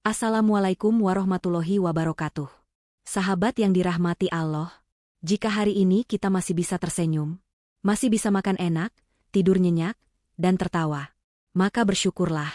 Assalamualaikum warahmatullahi wabarakatuh. Sahabat yang dirahmati Allah, jika hari ini kita masih bisa tersenyum, masih bisa makan enak, tidur nyenyak, dan tertawa, maka bersyukurlah.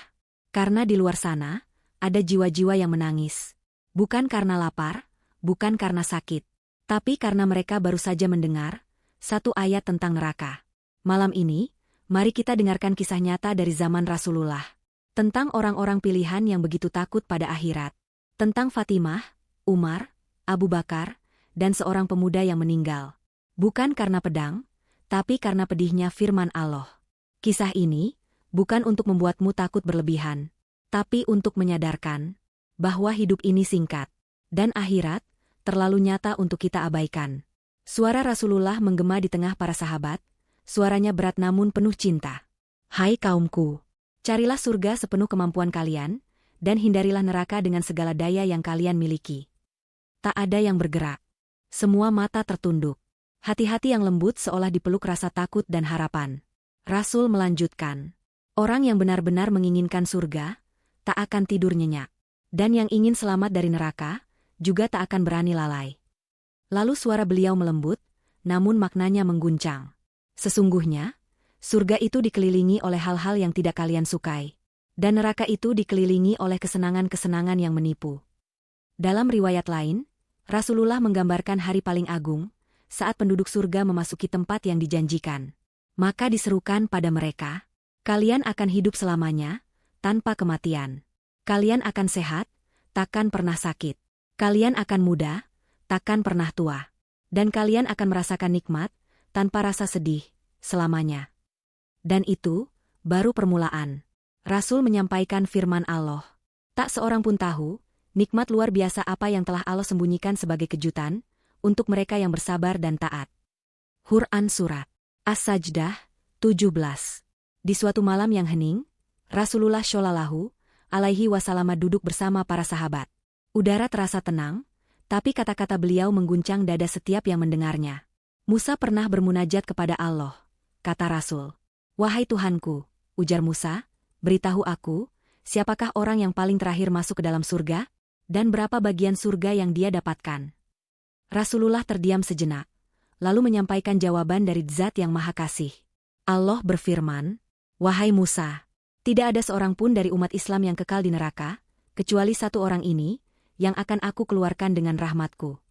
Karena di luar sana, ada jiwa-jiwa yang menangis. Bukan karena lapar, bukan karena sakit, tapi karena mereka baru saja mendengar satu ayat tentang neraka. Malam ini, mari kita dengarkan kisah nyata dari zaman Rasulullah. Tentang orang-orang pilihan yang begitu takut pada akhirat. Tentang Fatimah, Umar, Abu Bakar, dan seorang pemuda yang meninggal. Bukan karena pedang, tapi karena pedihnya firman Allah. Kisah ini bukan untuk membuatmu takut berlebihan, tapi untuk menyadarkan bahwa hidup ini singkat, dan akhirat terlalu nyata untuk kita abaikan. Suara Rasulullah menggema di tengah para sahabat, suaranya berat namun penuh cinta. Hai kaumku! Carilah surga sepenuh kemampuan kalian, dan hindarilah neraka dengan segala daya yang kalian miliki. Tak ada yang bergerak. Semua mata tertunduk. Hati-hati yang lembut seolah dipeluk rasa takut dan harapan. Rasul melanjutkan, orang yang benar-benar menginginkan surga, tak akan tidur nyenyak. Dan yang ingin selamat dari neraka, juga tak akan berani lalai. Lalu suara beliau melembut, namun maknanya mengguncang. Sesungguhnya, surga itu dikelilingi oleh hal-hal yang tidak kalian sukai. Dan neraka itu dikelilingi oleh kesenangan-kesenangan yang menipu. Dalam riwayat lain, Rasulullah menggambarkan hari paling agung, saat penduduk surga memasuki tempat yang dijanjikan. Maka diserukan pada mereka, kalian akan hidup selamanya, tanpa kematian. Kalian akan sehat, takkan pernah sakit. Kalian akan muda, takkan pernah tua. Dan kalian akan merasakan nikmat, tanpa rasa sedih, selamanya. Dan itu baru permulaan. Rasul menyampaikan firman Allah. Tak seorang pun tahu, nikmat luar biasa apa yang telah Allah sembunyikan sebagai kejutan, untuk mereka yang bersabar dan taat. Quran Surat As-Sajdah 17. Di suatu malam yang hening, Rasulullah Shallallahu alaihi wasallam duduk bersama para sahabat. Udara terasa tenang, tapi kata-kata beliau mengguncang dada setiap yang mendengarnya. Musa pernah bermunajat kepada Allah, kata Rasul. Wahai Tuhanku, ujar Musa, beritahu aku, siapakah orang yang paling terakhir masuk ke dalam surga? Dan berapa bagian surga yang dia dapatkan? Rasulullah terdiam sejenak, lalu menyampaikan jawaban dari Zat yang Maha Kasih. Allah berfirman, wahai Musa, tidak ada seorang pun dari umat Islam yang kekal di neraka, kecuali satu orang ini, yang akan aku keluarkan dengan rahmatku.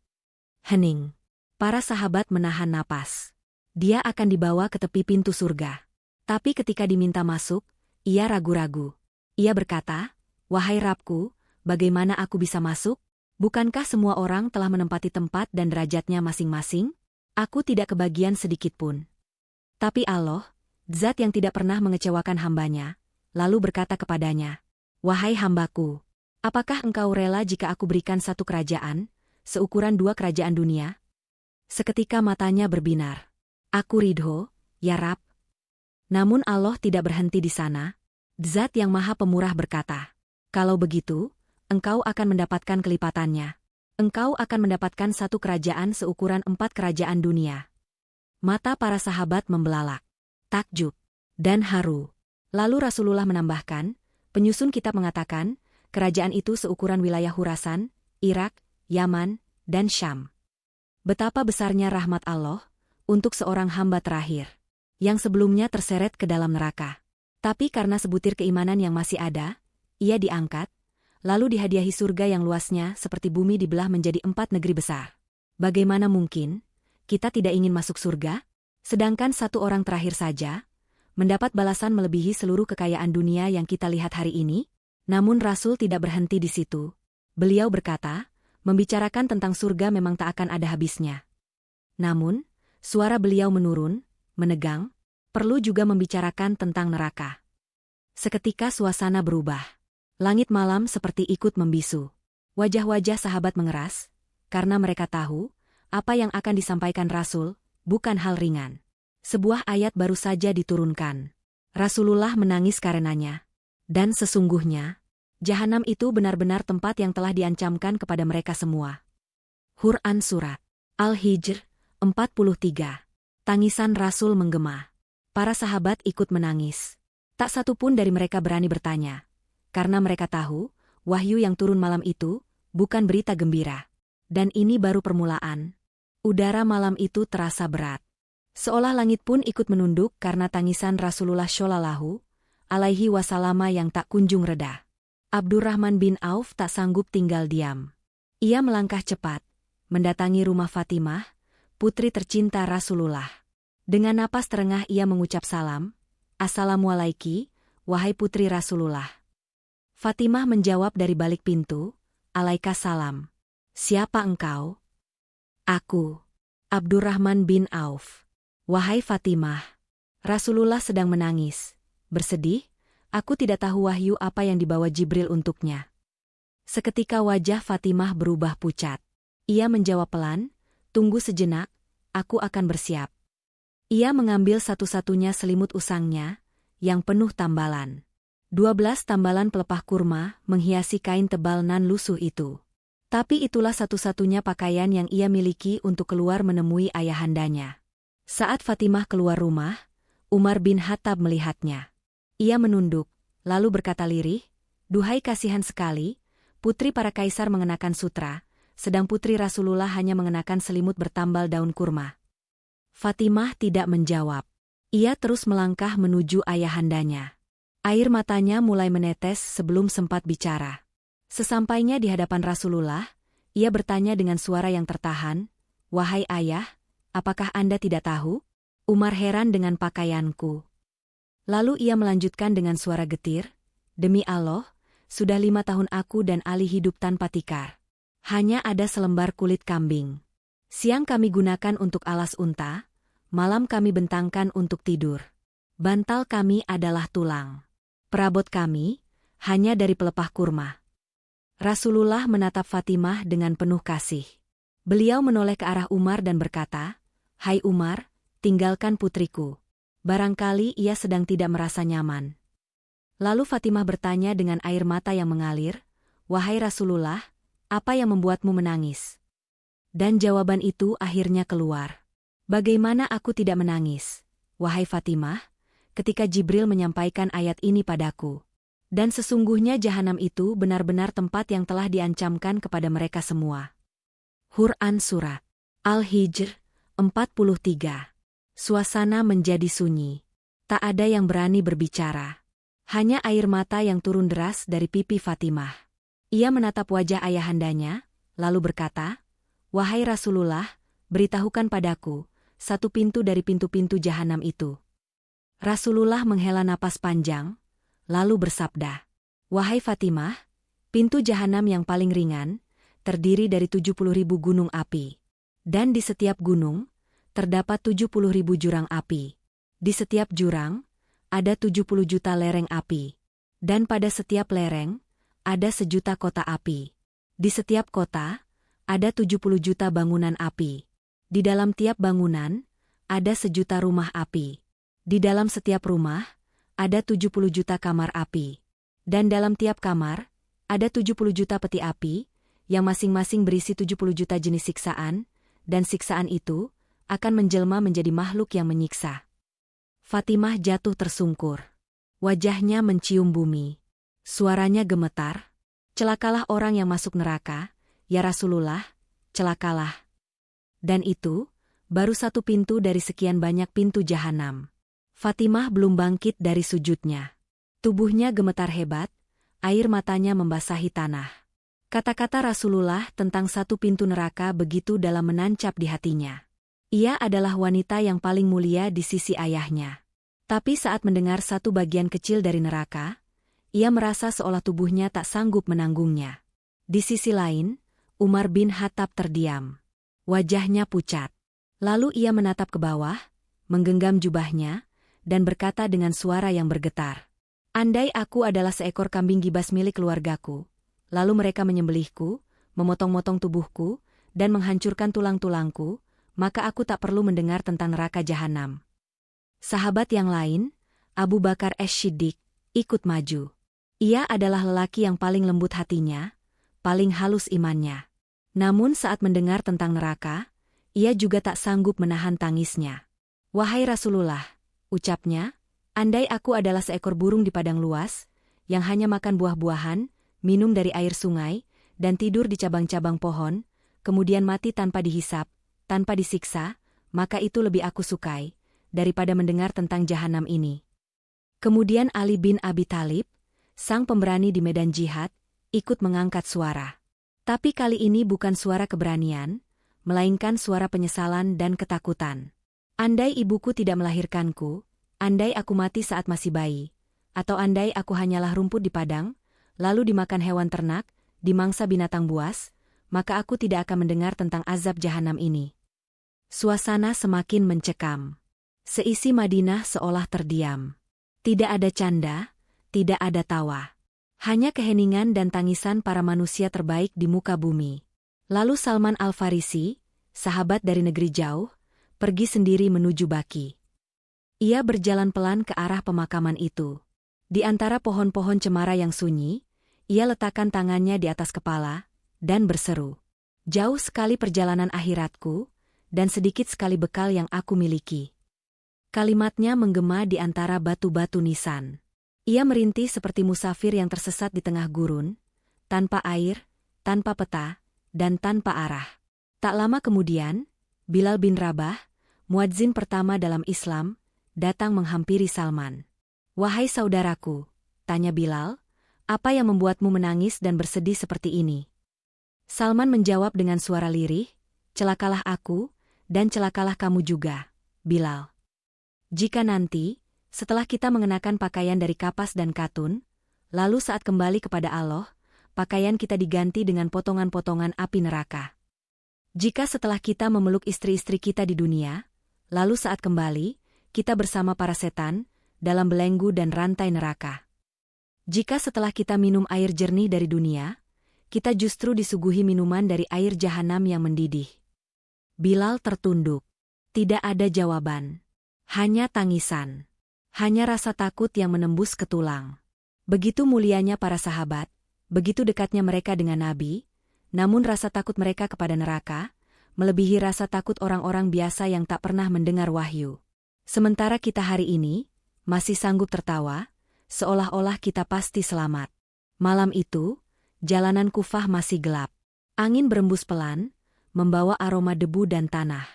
Hening. Para sahabat menahan napas. Dia akan dibawa ke tepi pintu surga. Tapi ketika diminta masuk, ia ragu-ragu. Ia berkata, wahai Rabbku, bagaimana aku bisa masuk? Bukankah semua orang telah menempati tempat dan derajatnya masing-masing? Aku tidak kebagian sedikit pun. Tapi Allah, Zat yang tidak pernah mengecewakan hambanya, lalu berkata kepadanya, wahai hambaku, apakah engkau rela jika aku berikan satu kerajaan, seukuran 2 kerajaan dunia? Seketika matanya berbinar. Aku ridho, ya Rabb. Namun Allah tidak berhenti di sana. Zat yang Maha Pemurah berkata, kalau begitu, engkau akan mendapatkan kelipatannya. Engkau akan mendapatkan satu kerajaan seukuran 4 kerajaan dunia. Mata para sahabat membelalak, takjub, dan haru. Lalu Rasulullah menambahkan, penyusun kitab mengatakan, kerajaan itu seukuran wilayah Khurasan, Irak, Yaman, dan Syam. Betapa besarnya rahmat Allah untuk seorang hamba terakhir, yang sebelumnya terseret ke dalam neraka. Tapi karena sebutir keimanan yang masih ada, ia diangkat, lalu dihadiahi surga yang luasnya seperti bumi dibelah menjadi 4 negeri besar. Bagaimana mungkin kita tidak ingin masuk surga? Sedangkan satu orang terakhir saja mendapat balasan melebihi seluruh kekayaan dunia yang kita lihat hari ini? Namun Rasul tidak berhenti di situ. Beliau berkata, membicarakan tentang surga memang tak akan ada habisnya. Namun, suara beliau menurun, menegang, perlu juga membicarakan tentang neraka. Seketika suasana berubah. Langit malam seperti ikut membisu. Wajah-wajah sahabat mengeras, karena mereka tahu, apa yang akan disampaikan Rasul, bukan hal ringan. Sebuah ayat baru saja diturunkan. Rasulullah menangis karenanya. Dan sesungguhnya, Jahanam itu benar-benar tempat yang telah diancamkan kepada mereka semua. Quran Surat Al-Hijr 43. Tangisan Rasul menggema. Para sahabat ikut menangis. Tak satu pun dari mereka berani bertanya. Karena mereka tahu, wahyu yang turun malam itu bukan berita gembira. Dan ini baru permulaan. Udara malam itu terasa berat. Seolah langit pun ikut menunduk karena tangisan Rasulullah Shallallahu alaihi wasallam yang tak kunjung reda. Abdurrahman bin Auf tak sanggup tinggal diam. Ia melangkah cepat, mendatangi rumah Fatimah, putri tercinta Rasulullah. Dengan napas terengah ia mengucap salam, "Assalamualaikum, wahai putri Rasulullah." Fatimah menjawab dari balik pintu, "Alaikassalam. Siapa engkau?" "Aku, Abdurrahman bin Auf." "Wahai Fatimah." Rasulullah sedang menangis, bersedih, "Aku tidak tahu wahyu apa yang dibawa Jibril untuknya." Seketika wajah Fatimah berubah pucat. Ia menjawab pelan, "Tunggu sejenak, aku akan bersiap." Ia mengambil satu-satunya selimut usangnya, yang penuh tambalan. 12 tambalan pelepah kurma menghiasi kain tebal nan lusuh itu. Tapi itulah satu-satunya pakaian yang ia miliki untuk keluar menemui ayahandanya. Saat Fatimah keluar rumah, Umar bin Khattab melihatnya. Ia menunduk, lalu berkata lirih, "Duhai kasihan sekali, putri para kaisar mengenakan sutra, sedang putri Rasulullah hanya mengenakan selimut bertambal daun kurma." Fatimah tidak menjawab. Ia terus melangkah menuju ayahandanya. Air matanya mulai menetes sebelum sempat bicara. Sesampainya di hadapan Rasulullah, ia bertanya dengan suara yang tertahan, "Wahai ayah, apakah Anda tidak tahu? Umar heran dengan pakaianku." Lalu ia melanjutkan dengan suara getir, "Demi Allah, sudah 5 tahun aku dan Ali hidup tanpa tikar. Hanya ada selembar kulit kambing. Siang kami gunakan untuk alas unta, malam kami bentangkan untuk tidur. Bantal kami adalah tulang. Perabot kami hanya dari pelepah kurma." Rasulullah menatap Fatimah dengan penuh kasih. Beliau menoleh ke arah Umar dan berkata, "Hai Umar, tinggalkan putriku. Barangkali ia sedang tidak merasa nyaman." Lalu Fatimah bertanya dengan air mata yang mengalir, "Wahai Rasulullah, apa yang membuatmu menangis?" Dan jawaban itu akhirnya keluar. "Bagaimana aku tidak menangis, wahai Fatimah, ketika Jibril menyampaikan ayat ini padaku. Dan sesungguhnya jahanam itu benar-benar tempat yang telah diancamkan kepada mereka semua." Quran Surat Al-Hijr 43. Suasana menjadi sunyi. Tak ada yang berani berbicara. Hanya air mata yang turun deras dari pipi Fatimah. Ia menatap wajah ayahandanya, lalu berkata, "Wahai Rasulullah, beritahukan padaku satu pintu dari pintu-pintu jahanam itu." Rasulullah menghela napas panjang, lalu bersabda, "Wahai Fatimah, pintu jahanam yang paling ringan terdiri dari 70.000 gunung api. Dan di setiap gunung terdapat 70.000 jurang api. Di setiap jurang ada 70 juta lereng api. Dan pada setiap lereng ada 1.000.000 kota api. Di setiap kota ada 70 juta bangunan api. Di dalam tiap bangunan ada 1.000.000 rumah api. Di dalam setiap rumah ada 70 juta kamar api. Dan dalam tiap kamar ada 70 juta peti api, yang masing-masing berisi 70 juta jenis siksaan, dan siksaan itu akan menjelma menjadi makhluk yang menyiksa." Fatimah jatuh tersungkur. Wajahnya mencium bumi. Suaranya gemetar, "Celakalah orang yang masuk neraka, ya Rasulullah, celakalah." Dan itu baru satu pintu dari sekian banyak pintu jahanam. Fatimah belum bangkit dari sujudnya. Tubuhnya gemetar hebat, air matanya membasahi tanah. Kata-kata Rasulullah tentang satu pintu neraka begitu dalam menancap di hatinya. Ia adalah wanita yang paling mulia di sisi ayahnya. Tapi saat mendengar satu bagian kecil dari neraka, ia merasa seolah tubuhnya tak sanggup menanggungnya. Di sisi lain, Umar bin Khattab terdiam. Wajahnya pucat. Lalu ia menatap ke bawah, menggenggam jubahnya, dan berkata dengan suara yang bergetar, "Andai aku adalah seekor kambing gibas milik keluargaku, lalu mereka menyembelihku, memotong-motong tubuhku, dan menghancurkan tulang-tulangku, maka aku tak perlu mendengar tentang neraka jahanam." Sahabat yang lain, Abu Bakar As-Siddiq, ikut maju. Ia adalah lelaki yang paling lembut hatinya, paling halus imannya. Namun saat mendengar tentang neraka, ia juga tak sanggup menahan tangisnya. "Wahai Rasulullah," ucapnya, "andai aku adalah seekor burung di padang luas, yang hanya makan buah-buahan, minum dari air sungai, dan tidur di cabang-cabang pohon, kemudian mati tanpa dihisap, tanpa disiksa, maka itu lebih aku sukai, daripada mendengar tentang jahanam ini. Kemudian Ali bin Abi Thalib, sang pemberani di medan jihad, ikut mengangkat suara. Tapi kali ini bukan suara keberanian, melainkan suara penyesalan dan ketakutan. Andai ibuku tidak melahirkanku, andai aku mati saat masih bayi, atau andai aku hanyalah rumput di padang, lalu dimakan hewan ternak, dimangsa binatang buas, maka aku tidak akan mendengar tentang azab jahanam ini. Suasana semakin mencekam. Seisi Madinah seolah terdiam. Tidak ada canda, tidak ada tawa. Hanya keheningan dan tangisan para manusia terbaik di muka bumi. Lalu Salman Al-Farisi, sahabat dari negeri jauh, pergi sendiri menuju Baki. Ia berjalan pelan ke arah pemakaman itu. Di antara pohon-pohon cemara yang sunyi, ia letakkan tangannya di atas kepala, dan berseru, "Jauh sekali perjalanan akhiratku, dan sedikit sekali bekal yang aku miliki." Kalimatnya menggema di antara batu-batu nisan. Ia merintih seperti musafir yang tersesat di tengah gurun, tanpa air, tanpa peta, dan tanpa arah. Tak lama kemudian, Bilal bin Rabah, muadzin pertama dalam Islam, datang menghampiri Salman. "Wahai saudaraku," tanya Bilal, "apa yang membuatmu menangis dan bersedih seperti ini?" Salman menjawab dengan suara lirih, "Celakalah aku, dan celakalah kamu juga, Bilal. Jika nanti, setelah kita mengenakan pakaian dari kapas dan katun, lalu saat kembali kepada Allah, pakaian kita diganti dengan potongan-potongan api neraka. Jika setelah kita memeluk istri-istri kita di dunia, lalu saat kembali, kita bersama para setan, dalam belenggu dan rantai neraka. Jika setelah kita minum air jernih dari dunia, kita justru disuguhi minuman dari air jahanam yang mendidih." Bilal tertunduk. Tidak ada jawaban. Hanya tangisan. Hanya rasa takut yang menembus ke tulang. Begitu mulianya para sahabat, begitu dekatnya mereka dengan Nabi, namun rasa takut mereka kepada neraka, melebihi rasa takut orang-orang biasa yang tak pernah mendengar wahyu. Sementara kita hari ini, masih sanggup tertawa, seolah-olah kita pasti selamat. Malam itu, jalanan Kufah masih gelap. Angin berembus pelan, membawa aroma debu dan tanah.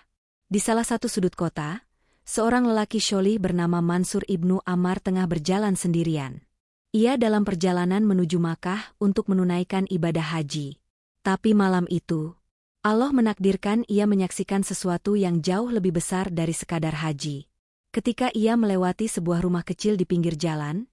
Di salah satu sudut kota, seorang lelaki syolih bernama Mansur ibnu Ammar tengah berjalan sendirian. Ia dalam perjalanan menuju Makkah untuk menunaikan ibadah haji. Tapi malam itu, Allah menakdirkan ia menyaksikan sesuatu yang jauh lebih besar dari sekadar haji. Ketika ia melewati sebuah rumah kecil di pinggir jalan,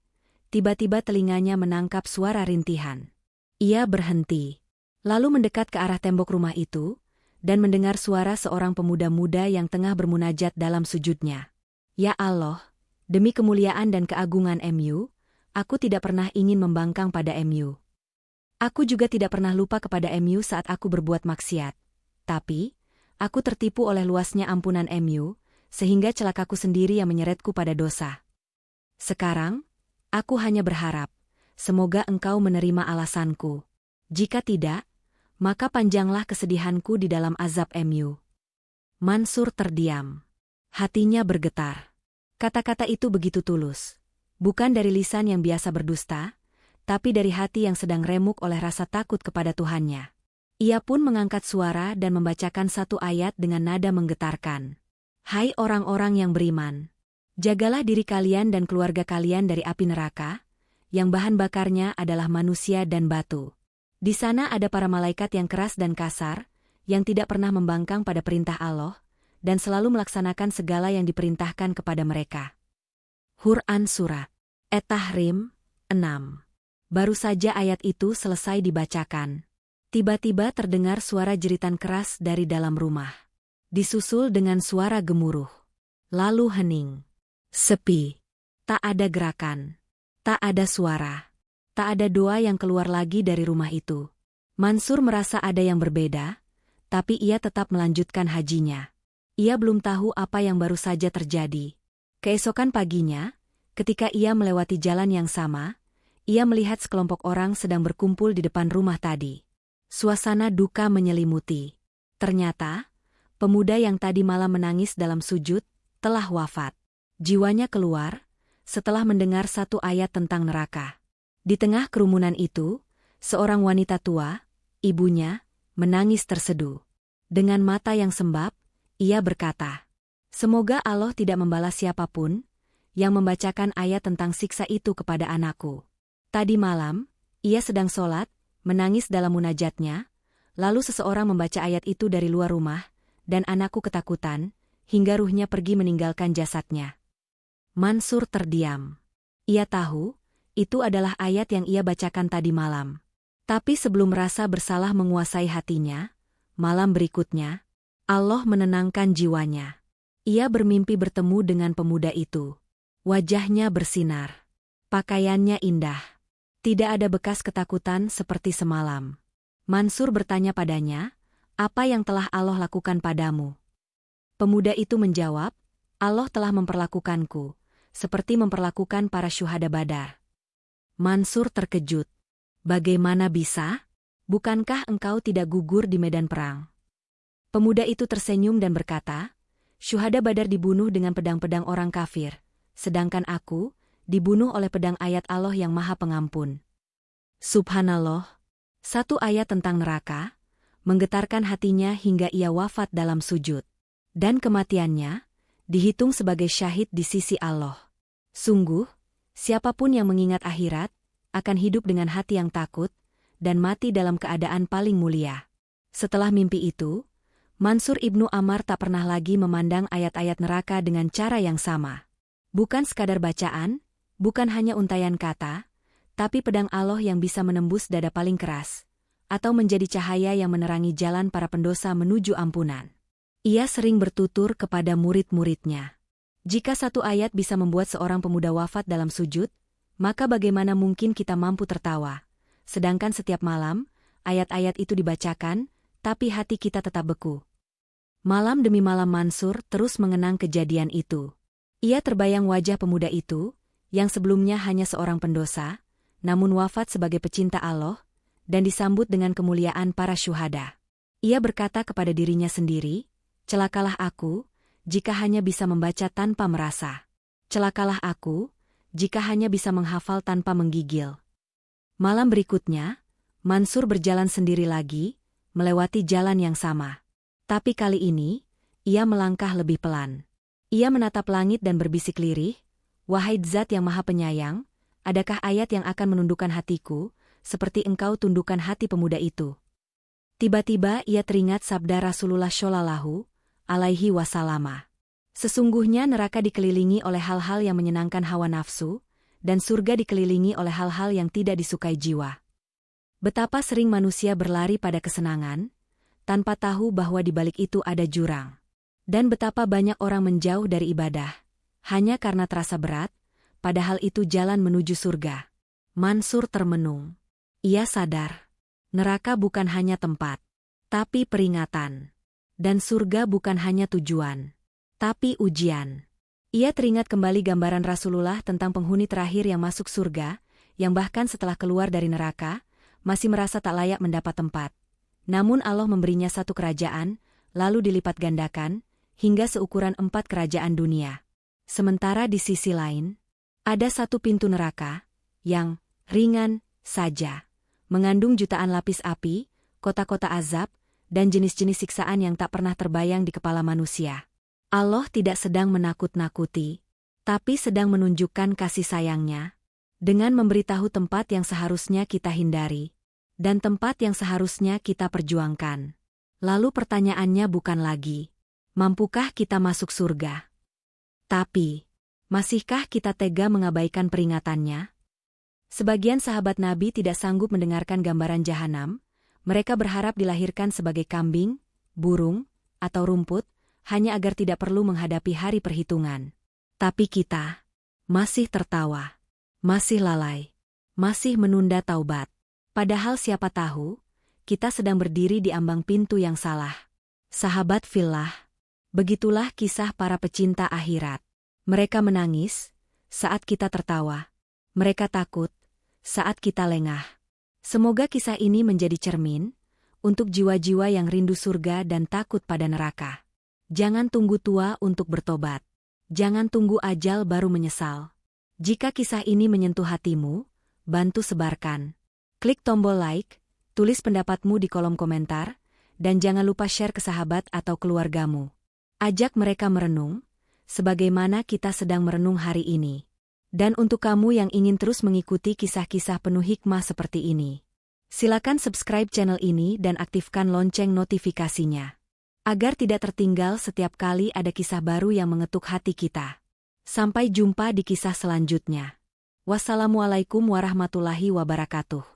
tiba-tiba telinganya menangkap suara rintihan. Ia berhenti, lalu mendekat ke arah tembok rumah itu, dan mendengar suara seorang pemuda-muda yang tengah bermunajat dalam sujudnya. "Ya Allah, demi kemuliaan dan keagungan MU, aku tidak pernah ingin membangkang pada MU. Aku juga tidak pernah lupa kepada MU saat aku berbuat maksiat. Tapi, aku tertipu oleh luasnya ampunan MU, sehingga celakaku sendiri yang menyeretku pada dosa. Sekarang, aku hanya berharap, semoga engkau menerima alasanku. Jika tidak, maka panjanglah kesedihanku di dalam azab MU." Mansur terdiam. Hatinya bergetar. Kata-kata itu begitu tulus. Bukan dari lisan yang biasa berdusta, tapi dari hati yang sedang remuk oleh rasa takut kepada Tuhannya. Ia pun mengangkat suara dan membacakan satu ayat dengan nada menggetarkan. "Hai orang-orang yang beriman, jagalah diri kalian dan keluarga kalian dari api neraka, yang bahan bakarnya adalah manusia dan batu. Di sana ada para malaikat yang keras dan kasar, yang tidak pernah membangkang pada perintah Allah, dan selalu melaksanakan segala yang diperintahkan kepada mereka." Quran Surat At-Tahrim 6. Baru saja ayat itu selesai dibacakan. Tiba-tiba terdengar suara jeritan keras dari dalam rumah. Disusul dengan suara gemuruh. Lalu hening. Sepi. Tak ada gerakan. Tak ada suara. Tak ada doa yang keluar lagi dari rumah itu. Mansur merasa ada yang berbeda, tapi ia tetap melanjutkan hajinya. Ia belum tahu apa yang baru saja terjadi. Keesokan paginya, ketika ia melewati jalan yang sama, ia melihat sekelompok orang sedang berkumpul di depan rumah tadi. Suasana duka menyelimuti. Ternyata, pemuda yang tadi malam menangis dalam sujud, telah wafat. Jiwanya keluar, setelah mendengar satu ayat tentang neraka. Di tengah kerumunan itu, Seorang wanita tua, ibunya, menangis terseduh. Dengan mata yang sembab, ia berkata, "Semoga Allah tidak membalas siapapun yang membacakan ayat tentang siksa itu kepada anakku." Tadi malam, ia sedang sholat, menangis dalam munajatnya, lalu seseorang membaca ayat itu dari luar rumah, dan anakku ketakutan, hingga ruhnya pergi meninggalkan jasadnya. Mansur terdiam. Ia tahu, itu adalah ayat yang ia bacakan tadi malam. Tapi sebelum rasa bersalah menguasai hatinya, malam berikutnya, Allah menenangkan jiwanya. Ia bermimpi bertemu dengan pemuda itu. Wajahnya bersinar. Pakaiannya indah. Tidak ada bekas ketakutan seperti semalam. Mansur bertanya padanya, "Apa yang telah Allah lakukan padamu?" Pemuda itu menjawab, "Allah telah memperlakukanku seperti memperlakukan para syuhada Badar." Mansur terkejut. "Bagaimana bisa? Bukankah engkau tidak gugur di medan perang?" Pemuda itu tersenyum dan berkata, "Syuhada Badar dibunuh dengan pedang-pedang orang kafir, sedangkan aku dibunuh oleh pedang ayat Allah yang Maha Pengampun." Subhanallah, satu ayat tentang neraka menggetarkan hatinya hingga ia wafat dalam sujud. Dan kematiannya dihitung sebagai syahid di sisi Allah. Sungguh, siapapun yang mengingat akhirat akan hidup dengan hati yang takut dan mati dalam keadaan paling mulia. Setelah mimpi itu, Mansur ibnu Ammar tak pernah lagi memandang ayat-ayat neraka dengan cara yang sama. Bukan sekadar bacaan, bukan hanya untaian kata, tapi pedang Allah yang bisa menembus dada paling keras, atau menjadi cahaya yang menerangi jalan para pendosa menuju ampunan. Ia sering bertutur kepada murid-muridnya, "Jika satu ayat bisa membuat seorang pemuda wafat dalam sujud, maka bagaimana mungkin kita mampu tertawa? Sedangkan setiap malam, ayat-ayat itu dibacakan, tapi hati kita tetap beku." Malam demi malam Mansur terus mengenang kejadian itu. Ia terbayang wajah pemuda itu, yang sebelumnya hanya seorang pendosa, namun wafat sebagai pecinta Allah, dan disambut dengan kemuliaan para syuhada. Ia berkata kepada dirinya sendiri, "Celakalah aku, jika hanya bisa membaca tanpa merasa. Celakalah aku, jika hanya bisa menghafal tanpa menggigil." Malam berikutnya, Mansur berjalan sendiri lagi, melewati jalan yang sama. Tapi kali ini, ia melangkah lebih pelan. Ia menatap langit dan berbisik lirih, "Wahai Zat yang Maha Penyayang, adakah ayat yang akan menundukkan hatiku, seperti engkau tundukkan hati pemuda itu?" Tiba-tiba ia teringat sabda Rasulullah Shallallahu alaihi wasallam. "Sesungguhnya neraka dikelilingi oleh hal-hal yang menyenangkan hawa nafsu, dan surga dikelilingi oleh hal-hal yang tidak disukai jiwa." Betapa sering manusia berlari pada kesenangan, tanpa tahu bahwa di balik itu ada jurang. Dan betapa banyak orang menjauh dari ibadah, hanya karena terasa berat, padahal itu jalan menuju surga. Mansur termenung. Ia sadar, neraka bukan hanya tempat, tapi peringatan. Dan surga bukan hanya tujuan, tapi ujian. Ia teringat kembali gambaran Rasulullah tentang penghuni terakhir yang masuk surga, yang bahkan setelah keluar dari neraka, masih merasa tak layak mendapat tempat. Namun Allah memberinya satu kerajaan, lalu dilipat gandakan, hingga seukuran 4 kerajaan dunia. Sementara di sisi lain, ada satu pintu neraka, yang ringan saja, mengandung jutaan lapis api, kota-kota azab, dan jenis-jenis siksaan yang tak pernah terbayang di kepala manusia. Allah tidak sedang menakut-nakuti, tapi sedang menunjukkan kasih sayangnya, dengan memberitahu tempat yang seharusnya kita hindari, dan tempat yang seharusnya kita perjuangkan. Lalu pertanyaannya bukan lagi, mampukah kita masuk surga? Tapi, masihkah kita tega mengabaikan peringatannya? Sebagian sahabat Nabi tidak sanggup mendengarkan gambaran jahanam. Mereka berharap dilahirkan sebagai kambing, burung, atau rumput, hanya agar tidak perlu menghadapi hari perhitungan. Tapi kita masih tertawa, masih lalai, masih menunda taubat. Padahal siapa tahu, kita sedang berdiri di ambang pintu yang salah. Sahabat fillah, begitulah kisah para pecinta akhirat. Mereka menangis saat kita tertawa. Mereka takut saat kita lengah. Semoga kisah ini menjadi cermin untuk jiwa-jiwa yang rindu surga dan takut pada neraka. Jangan tunggu tua untuk bertobat. Jangan tunggu ajal baru menyesal. Jika kisah ini menyentuh hatimu, bantu sebarkan. Klik tombol like, tulis pendapatmu di kolom komentar, dan jangan lupa share ke sahabat atau keluargamu. Ajak mereka merenung, sebagaimana kita sedang merenung hari ini. Dan untuk kamu yang ingin terus mengikuti kisah-kisah penuh hikmah seperti ini, silakan subscribe channel ini dan aktifkan lonceng notifikasinya, agar tidak tertinggal setiap kali ada kisah baru yang mengetuk hati kita. Sampai jumpa di kisah selanjutnya. Wassalamualaikum warahmatullahi wabarakatuh.